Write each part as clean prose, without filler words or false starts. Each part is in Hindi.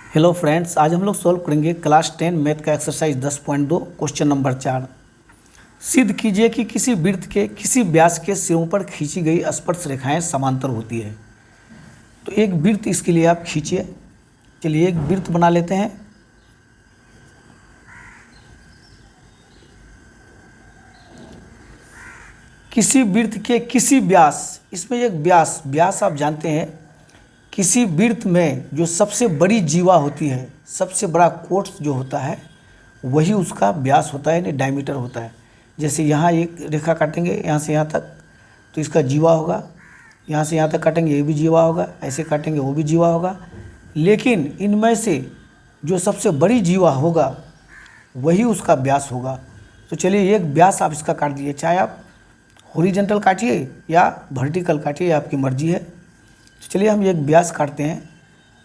हेलो फ्रेंड्स, आज हम लोग सॉल्व करेंगे क्लास 10 मैथ का एक्सरसाइज 10.2 क्वेश्चन नंबर 4। सिद्ध कीजिए कि किसी वृत्त के किसी व्यास के सिरों पर खींची गई स्पर्श रेखाएं समांतर होती है। तो एक वृत्त इसके लिए आप खींचिए। चलिए एक वृत्त बना लेते हैं। किसी वृत्त के किसी व्यास, इसमें एक व्यास आप जानते हैं, किसी वृत्त में जो सबसे बड़ी जीवा होती है, सबसे बड़ा कोट्स जो होता है वही उसका व्यास होता है, यानी डायमीटर होता है। जैसे यहाँ एक रेखा काटेंगे यहाँ से यहाँ तक तो इसका जीवा होगा, यहाँ से यहाँ तक काटेंगे ये भी जीवा होगा, ऐसे काटेंगे वो भी जीवा होगा। लेकिन इनमें से जो सबसे बड़ी जीवा होगा वही उसका व्यास होगा। तो चलिए एक व्यास आप इसका काट दीजिए, चाहे आप हॉरिजॉन्टल काटिए या वर्टिकल काटिए, आपकी मर्जी है। तो चलिए हम एक व्यास काटते हैं।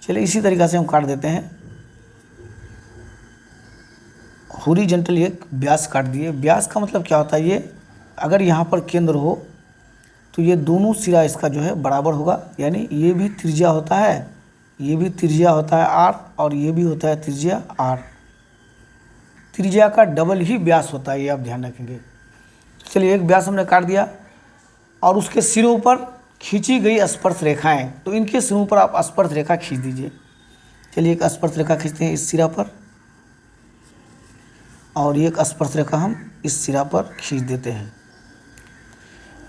चलिए इसी तरीक़ा से हम काट देते हैं। हॉरिजॉन्टल एक व्यास काट दिए। व्यास का मतलब क्या होता है, ये अगर यहाँ पर केंद्र हो तो ये दोनों सिरा इसका जो है बराबर होगा, यानी ये भी त्रिज्या होता है, ये भी त्रिज्या होता है आर, और ये भी होता है त्रिज्या आर। त्रिज्या का डबल ही व्यास होता है, ये आप ध्यान रखेंगे। तो चलिए एक व्यास हमने काट दिया और उसके सिरों पर खींची गई स्पर्श रेखाएं, तो इनके सिरों पर आप स्पर्श रेखा खींच दीजिए। चलिए एक स्पर्श रेखा खींचते हैं इस सिरा पर, और एक स्पर्श रेखा हम इस सिरा पर खींच देते हैं।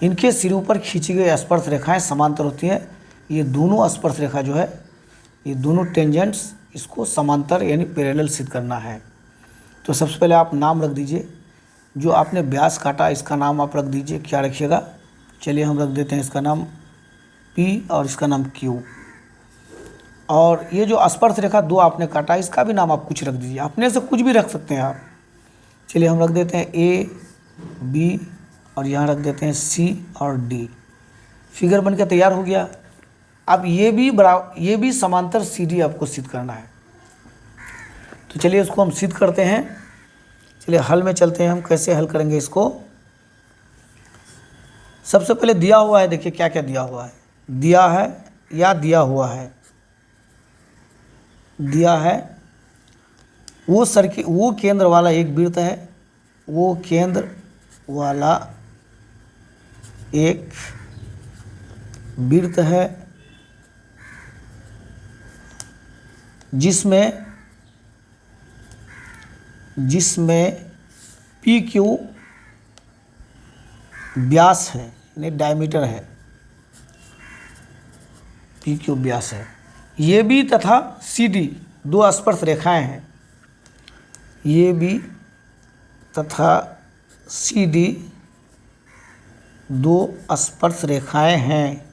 इनके सिरों पर खींची गई स्पर्श रेखाएं समांतर होती हैं। ये दोनों स्पर्श रेखा जो है, ये दोनों टेंजेंट्स, इसको समांतर यानी पैरेलल सिद्ध करना है। तो सबसे पहले आप नाम रख दीजिए। जो आपने व्यास काटा इसका नाम आप रख दीजिए, क्या रखिएगा। चलिए हम रख देते हैं इसका नाम P और इसका नाम Q। और ये जो स्पर्श रेखा दो आपने काटा इसका भी नाम आप कुछ रख दीजिए, अपने से कुछ भी रख सकते हैं आप। चलिए हम रख देते हैं A, B और यहाँ रख देते हैं C और D। फिगर बन के तैयार हो गया। अब ये भी समांतर CD आपको सिद्ध करना है। तो चलिए इसको हम सिद्ध करते हैं। चलिए हल में चलते हैं, हम कैसे हल करेंगे इसको। सबसे पहले दिया हुआ है, देखिए क्या क्या दिया हुआ है। दिया है या दिया हुआ है, दिया है वो केंद्र वाला एक वृत्त है, वो केंद्र वाला एक वृत्त है जिसमें PQ व्यास है, यानी डायमीटर है, PQ व्यास है। ये भी तथा CD दो स्पर्श रेखाएं हैं, ये भी तथा CD दो स्पर्श रेखाएं हैं,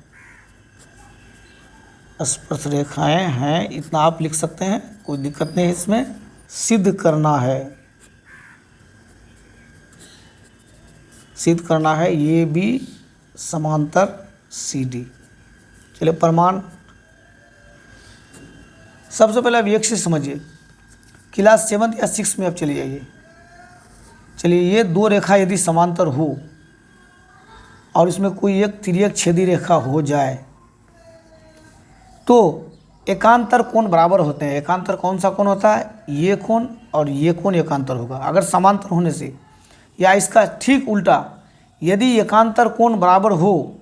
स्पर्श रेखाएं हैं। इतना आप लिख सकते हैं, कोई दिक्कत नहीं है इसमें। सिद्ध करना है, सिद्ध करना है ये भी समांतर CD। चलिए प्रमाण, सबसे पहले आप एक से समझिए। क्लास 7 या 6 में आप चले जाइए। चलिए ये दो रेखा यदि समांतर हो और इसमें कोई एक तिर्यक छेदी रेखा हो जाए तो एकांतर कोण बराबर होते हैं। एकांतर कौन सा कोण होता है, ये कोण और ये कोण एकांतर होगा अगर समांतर होने से। या इसका ठीक उल्टा, यदि एकांतर कोण बराबर हो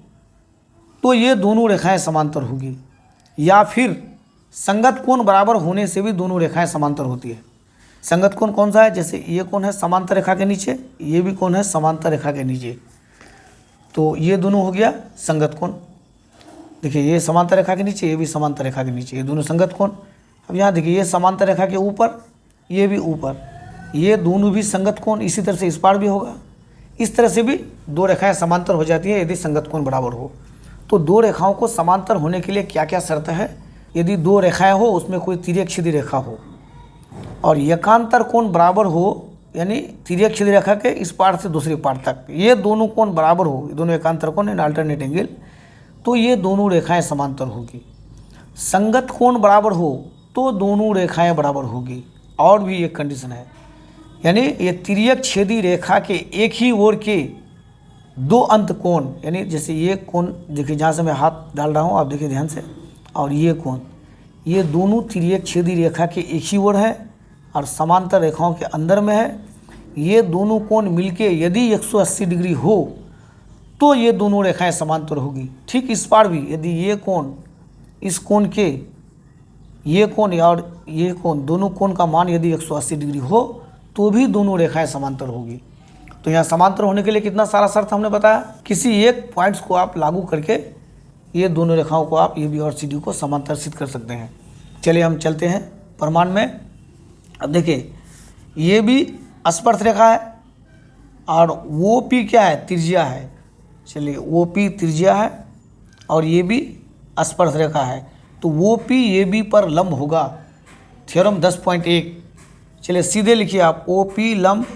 तो ये दोनों रेखाएं समांतर होगी, या फिर संगत कोण बराबर होने से भी दोनों रेखाएं समांतर होती है। संगत कोण कौन सा है, जैसे ये कोण है समांतर रेखा के नीचे, ये भी कोण है समांतर रेखा के नीचे, तो ये दोनों हो गया संगत कोण। देखिए ये समांतर रेखा के नीचे, ये भी समांतर रेखा के नीचे, ये दोनों संगत कोण। अब यहाँ देखिए ये समांतर रेखा के ऊपर, ये भी ऊपर, ये दोनों भी संगत कोण। इसी तरह से इस पार भी होगा। इस तरह से भी दो रेखाएं समांतर हो जाती है यदि संगत कोण बराबर हो। तो दो रेखाओं को समांतर होने के लिए क्या क्या शर्त है, यदि दो रेखाएं हो उसमें कोई तिर्यक छेदी रेखा हो और एकांतर कोण बराबर हो, यानी तिर्यक छेदी रेखा के इस पार से दूसरी पार तक ये दोनों कोण बराबर हो, ये दोनों एकांतर कोण इन अल्टरनेट एंगल, तो ये दोनों रेखाएं समांतर होगी। संगत कोण बराबर हो तो दोनों रेखाएं बराबर होगी। और भी एक कंडीशन है, यानी ये तिर्यक छेदी रेखा के एक ही ओर के दो अंत कोण, यानी जैसे ये कोण देखिए, जहाँ से मैं हाथ डाल रहा हूँ आप देखिए ध्यान से, और ये कोण, ये दोनों तिर्यक छेदी रेखा के एक ही ओर है और समांतर रेखाओं के अंदर में है। ये दोनों कोण मिलके यदि 180 डिग्री हो तो ये दोनों रेखाएं समांतर होगी। ठीक इस पार भी यदि ये कोण इस कोण के ये कोण और ये कोण दोनों कोण का मान यदि 180 डिग्री हो तो भी दोनों रेखाएं समांतर होगी। तो यहाँ समांतर होने के लिए कितना सारा शर्त हमने बताया, किसी एक पॉइंट्स को आप लागू करके ये दोनों रेखाओं को आप ए बी और सी डी को समांतर सिद्ध कर सकते हैं। चलिए हम चलते हैं प्रमाण में। अब देखिए ये भी स्पर्श रेखा है और वो पी क्या है, त्रिज्या है। चलिए वो पी त्रिज्या है और ये भी स्पर्श रेखा है, तो वो पी ए बी पर लंब होगा। थ्योरम 10.1। चलिए सीधे लिखिए आप ओ पी लंब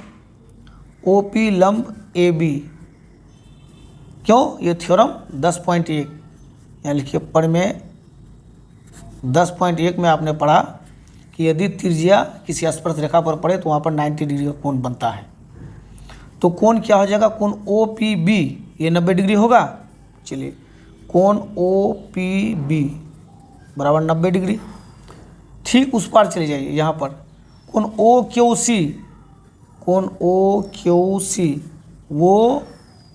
ए बी। क्यों, ये थ्योरम 10.1 यहाँ लिखिए। पढ़ में 10.1 में आपने पढ़ा कि यदि त्रिज्या किसी स्पर्श रेखा पर पड़े तो वहाँ पर 90 डिग्री का कोण बनता है। तो कोण क्या हो जाएगा, कोण ओ पी बी ये 90 डिग्री होगा। चलिए कोण ओ पी बी बराबर 90 डिग्री। ठीक उस पार चले जाइए, यहाँ पर कोण ओ क्यू सी वो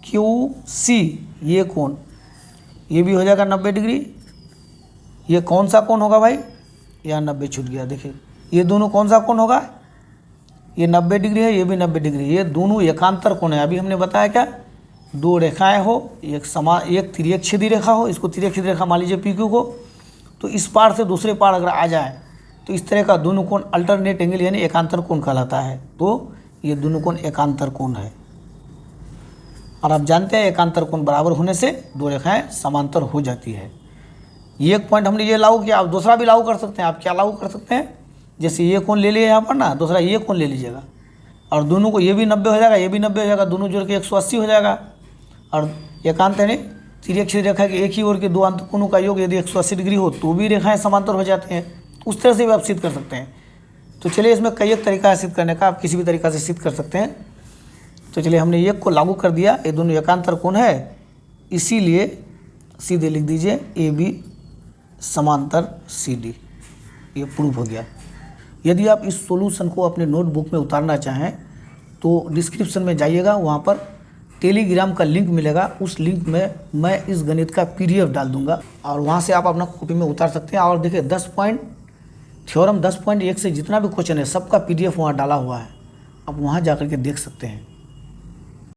क्यू सी ये कोण ये भी हो जाएगा 90 डिग्री। ये कौन सा कोण होगा भाई, यहाँ 90 छूट गया। देखिए ये दोनों कौन सा कोण होगा, ये 90 डिग्री है, ये भी 90 डिग्री। ये दोनों एकांतर कोण है। अभी हमने बताया क्या, दो रेखाएं हो, एक तिर्यक छेदी रेखा हो, इसको तिर्यक छेदी रेखा मान लीजिए पी क्यू को, तो इस पार से दूसरे पार अगर आ जाए तो इस तरह का दोनों कोण अल्टरनेट एंगल यानी एकांतर कोण कहलाता है। तो ये दोनों कोण एकांतर कोण है। और आप जानते हैं एकांतर कोण बराबर होने से दो रेखाएं समांतर हो जाती है। ये एक पॉइंट हमने ये लागू किया, आप दूसरा भी लागू कर सकते हैं। आप क्या लागू कर सकते हैं, जैसे ये कोण ले लिए यहाँ पर ना, दूसरा ये कोण ले लीजिएगा और दोनों को ये भी 90 हो जाएगा, ये भी 90 हो जाएगा, दोनों जोड़ के 180 हो जाएगा। और एकांत यानी तिर्यक छेदी रेखा के एक ही ओर के दो अंत कोणों का योग यदि 180 डिग्री हो तो भी रेखाएं समांतर हो जाते हैं। उस तरह से भी आप सिद्ध कर सकते हैं। तो चलिए इसमें कई एक तरीका है सिद्ध करने का, आप किसी भी तरीका से सिद्ध कर सकते हैं। तो चलिए हमने एक को लागू कर दिया, ये दोनों एकांतर कोण है, इसीलिए सीधे लिख दीजिए ए बी समांतर सी डी। ये प्रूफ हो गया। यदि आप इस सॉल्यूशन को अपने नोटबुक में उतारना चाहें तो डिस्क्रिप्शन में जाइएगा, वहाँ पर टेलीग्राम का लिंक मिलेगा। उस लिंक में मैं इस गणित का PDF डाल दूंगा और वहाँ से आप अपना कॉपी में उतार सकते हैं। और देखिए थ्योरम 10.1 से जितना भी क्वेश्चन है सबका PDF वहाँ डाला हुआ है, आप वहाँ जा कर के देख सकते हैं।